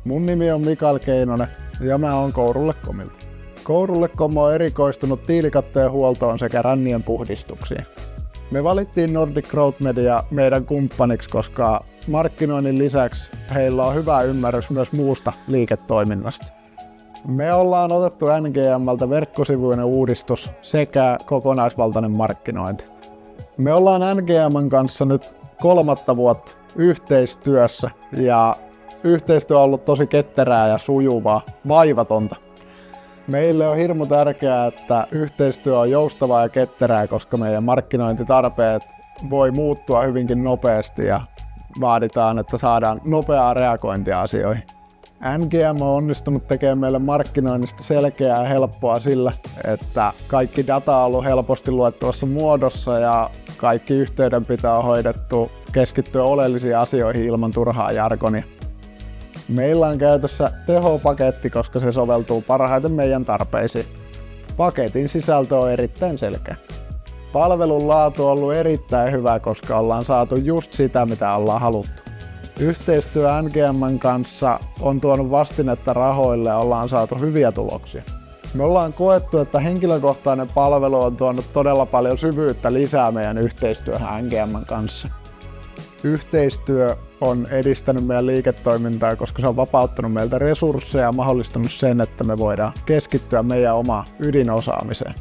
Mun nimi on Mikael Keinonen ja mä oon Kourulle.comilta. Kourulle.com on erikoistunut tiilikattojen huoltoon sekä rännien puhdistuksiin. Me valittiin Nordic Growth Media meidän kumppaniksi, koska markkinoinnin lisäksi heillä on hyvä ymmärrys myös muusta liiketoiminnasta. Me ollaan otettu NGM:ltä verkkosivuinen uudistus sekä kokonaisvaltainen markkinointi. Me ollaan NGM:n kanssa nyt 3. vuotta yhteistyössä ja yhteistyö on ollut tosi ketterää ja sujuvaa, vaivatonta. Meille on hirmu tärkeää, että yhteistyö on joustavaa ja ketterää, koska meidän markkinointitarpeet voi muuttua hyvinkin nopeasti ja vaaditaan, että saadaan nopeaa reagointia asioihin. NGM on onnistunut tekemään meille markkinoinnista selkeää ja helppoa sillä, että kaikki data on ollut helposti luettavassa muodossa ja kaikki yhteydenpito on hoidettu keskittyä oleellisiin asioihin ilman turhaa jargonia. Meillä on käytössä tehopaketti, koska se soveltuu parhaiten meidän tarpeisiin. Paketin sisältö on erittäin selkeä. Palvelun laatu on ollut erittäin hyvä, koska ollaan saatu just sitä, mitä ollaan haluttu. Yhteistyö NGM:n kanssa on tuonut vastinetta rahoille ja ollaan saatu hyviä tuloksia. Me ollaan koettu, että henkilökohtainen palvelu on tuonut todella paljon syvyyttä lisää meidän yhteistyöhön NGM:n kanssa. Yhteistyö on edistänyt meidän liiketoimintaa, koska se on vapauttanut meiltä resursseja ja mahdollistanut sen, että me voidaan keskittyä meidän omaan ydinosaamiseen.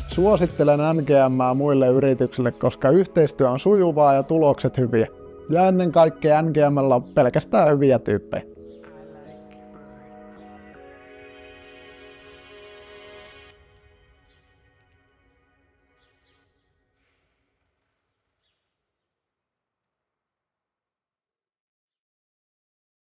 Suosittelen NGM:ää muille yrityksille, koska yhteistyö on sujuvaa ja tulokset hyviä. Ja ennen kaikkea NGM:llä on pelkästään hyviä tyyppejä.